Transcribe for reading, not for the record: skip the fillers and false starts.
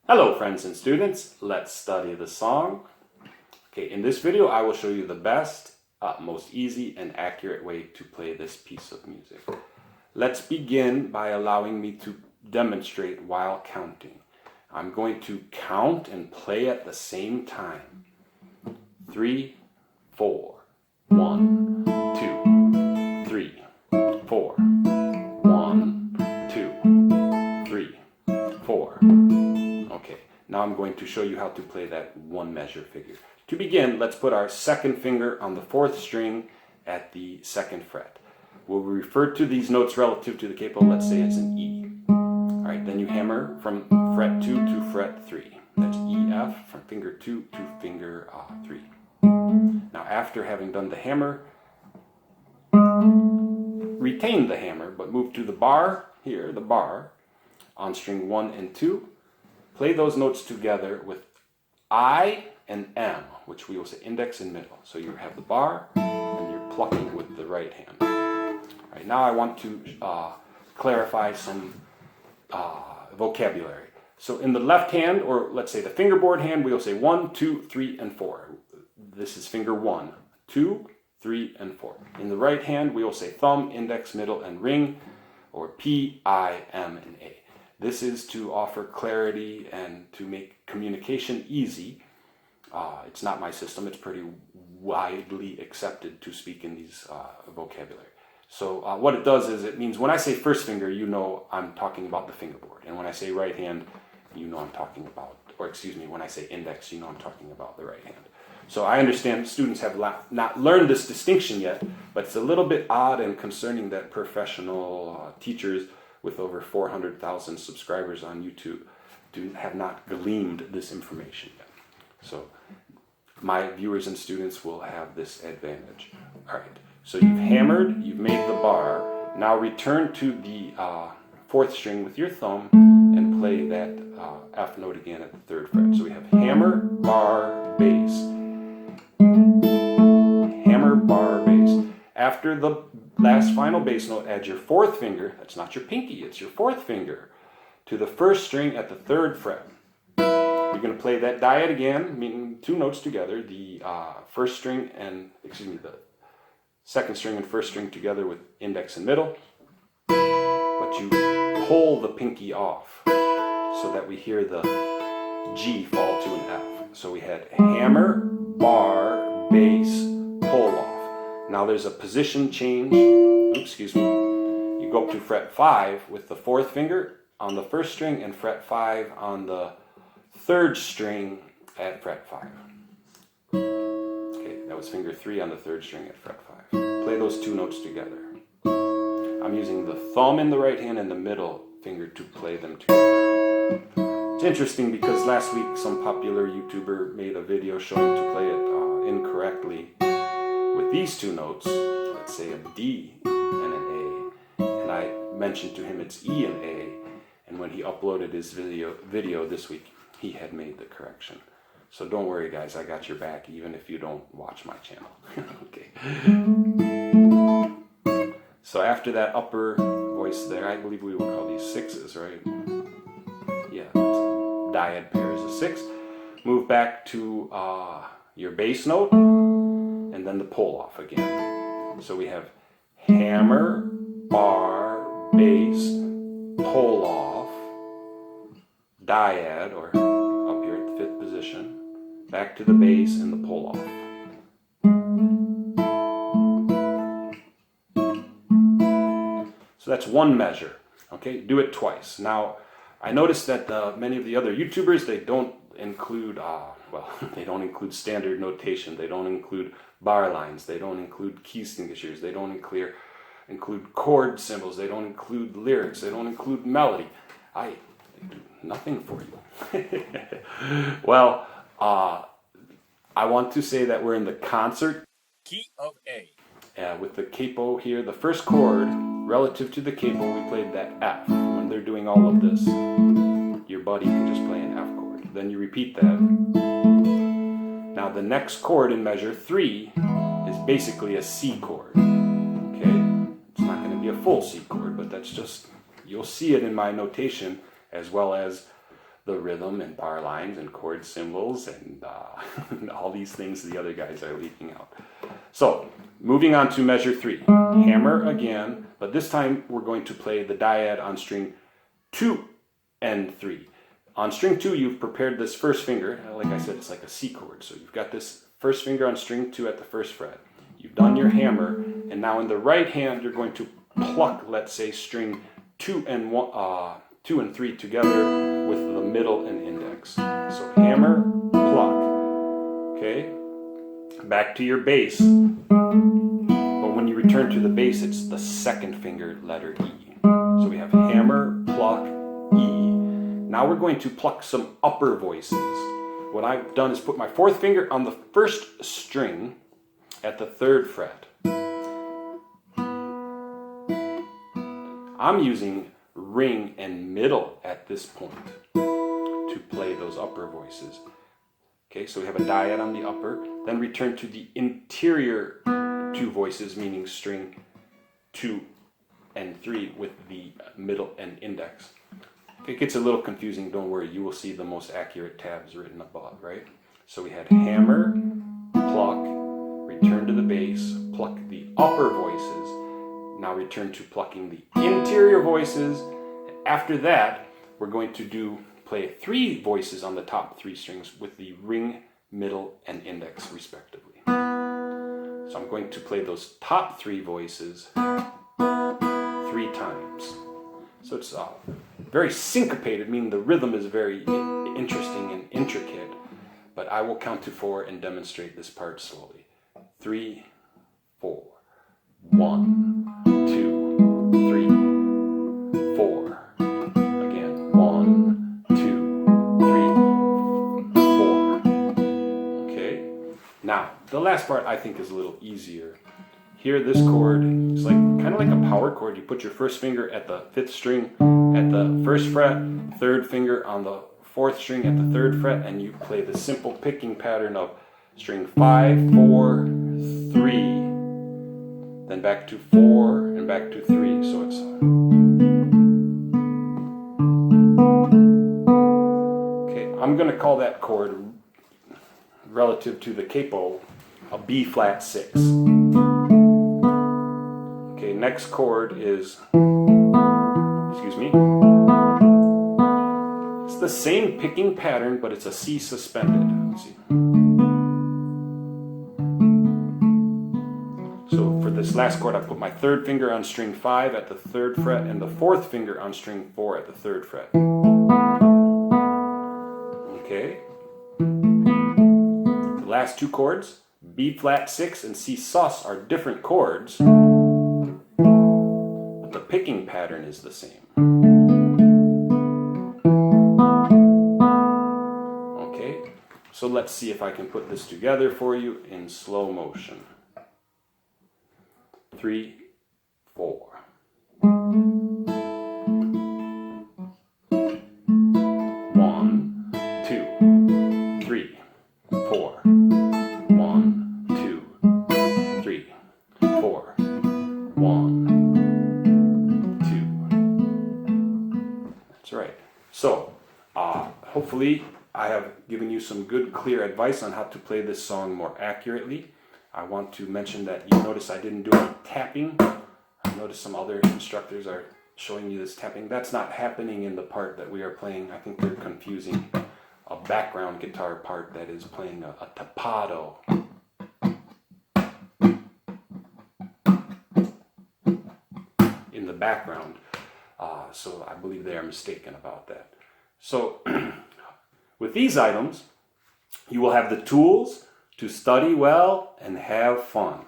Hello friends and students, let's study the song. Okay, in this video I will show you the best, most easy and accurate way to play this piece of music. Let's begin by allowing me to demonstrate while counting. I'm going to count and play at the same time. 3, 4, 1, 2, 3, 4, 1, 2, 3, 4. Okay, now I'm going to show you how to play that one measure figure. To begin, let's put our second finger on the fourth string at the second fret. We'll refer to these notes relative to the capo. Let's say it's an E. All right, then you hammer from fret 2 to fret 3. That's E, F, from finger 2 to finger 3. Now after having done the hammer, retain the hammer, but move to the bar, here, the bar, on string 1 and 2. Play those notes together with I and M, which we will say index and middle. So you have the bar and you're plucking with the right hand. All right, now I want to clarify some vocabulary. So in the left hand, or let's say the fingerboard hand, we will say 1, 2, 3, and 4. This is finger 1, 2, 3, and 4. In the right hand, we will say thumb, index, middle, and ring, or P, I, M, and A. This is to offer clarity and to make communication easy. It's not my system. It's pretty widely accepted to speak in these vocabulary. So what it does is it means when I say first finger, you know I'm talking about the fingerboard. And when I say right hand, you know I'm talking about, or excuse me, when I say index, you know I'm talking about the right hand. So I understand students have not learned this distinction yet, but it's a little bit odd and concerning that professional teachers with over 400,000 subscribers on YouTube have not gleaned this information yet. So my viewers and students will have this advantage. All right, so you've hammered, you've made the bar. Now return to the fourth string with your thumb and play that F note again at the third fret. So we have hammer, bar, bass. Hammer, bar, bass. After the last final bass note, add your fourth finger, that's not your pinky, it's your fourth finger, to the first string at the third fret. You're going to play that dyad again, meaning two notes together, the first string and, the second string and first string together with index and middle, but you pull the pinky off so that we hear the G fall to an F. So we had hammer, bar, bass, pull off. Now there's a position change. You go up to fret 5 with the fourth finger on the first string and fret 5 on the third string at fret 5. Okay, that was finger 3 on the third string at fret 5. Play those two notes together. I'm using the thumb in the right hand and the middle finger to play them together. It's interesting because last week some popular YouTuber made a video showing to play it incorrectly with these two notes, let's say a D and an A, and I mentioned to him it's E and A, and when he uploaded his video this week, he had made the correction. So don't worry guys, I got your back even if you don't watch my channel. Okay. So after that upper voice there, I believe we will call these sixes, right? Yeah, dyad pair is a 6. Move back to your bass note, and then the pull off again. So we have hammer, bar, bass, pull off, dyad, or up here at the 5th position, back to the bass and the pull off. So that's one measure, okay? Do it twice. Now, I noticed that many of the other YouTubers, they don't include, they don't include standard notation, they don't include bar lines, they don't include key signatures, they don't include chord symbols, they don't include lyrics, they don't include melody. I do nothing for you. Well, I want to say that we're in the concert key of A. With the capo here, the first chord relative to the capo, we played that F. When they're doing all of this, your buddy can just play an F chord. Then you repeat that. Now the next chord in measure 3 is basically a C chord. Okay? It's not going to be a full C chord, but that's just, you'll see it in my notation as well as the rhythm and bar lines and chord symbols and all these things the other guys are leaving out. So, moving on to measure 3. Hammer again, but this time we're going to play the dyad on string 2 and 3. On string 2, you've prepared this first finger. Like I said, it's like a C chord. So you've got this first finger on string 2 at the first fret. You've done your hammer, and now in the right hand, you're going to pluck, let's say, string 2 and 3 together with the middle and index. So hammer, pluck. Okay? Back to your bass. But when you return to the bass, it's the second finger letter E. So we have hammer, pluck, E. Now we're going to pluck some upper voices. What I've done is put my fourth finger on the first string at the 3rd fret. I'm using ring and middle at this point to play those upper voices. Okay, so we have a dyad on the upper, then return to the interior 2 voices, meaning string 2 and 3 with the middle and index. If it gets a little confusing, don't worry, you will see the most accurate tabs written above, right? So we had hammer, pluck, return to the bass, pluck the upper voices, now return to plucking the interior voices. After that, we're going to play 3 voices on the top 3 strings with the ring, middle, and index respectively. So I'm going to play those top 3 voices 3 times. So it's very syncopated, meaning the rhythm is very interesting and intricate, but I will count to 4 and demonstrate this part slowly. 3, 4. 1, 2, 3, 4. Again, 1, 2, 3, 4. Okay. Now, the last part I think is a little easier. Here, this chord is kind of like a power chord. You put your first finger at the 5th string at the 1st fret, 3rd finger on the 4th string at the 3rd fret, and you play the simple picking pattern of string 5, 4, 3, then back to 4 and back to 3. So it's okay. I'm going to call that chord relative to the capo a B flat 6. Okay, next chord is, excuse me, it's the same picking pattern, but it's a C suspended. Let's see. So for this last chord, I put my 3rd finger on string 5 at the 3rd fret and the 4th finger on string 4 at the 3rd fret. Okay. The last 2 chords, B flat 6 and C sus, are different chords, but the picking pattern is the same. Okay, so let's see if I can put this together for you in slow motion. 3, 4. 1, 2, 3, 4. 1, 2, 3, 4. 1, 2. That's right. So, hopefully I have given you some good, clear advice on how to play this song more accurately. I want to mention that you notice I didn't do any tapping. I noticed some other instructors are showing you this tapping. That's not happening in the part that we are playing. I think they're confusing a background guitar part that is playing a tappado. In the background. So I believe they are mistaken about that. So with these items, you will have the tools to study well and have fun.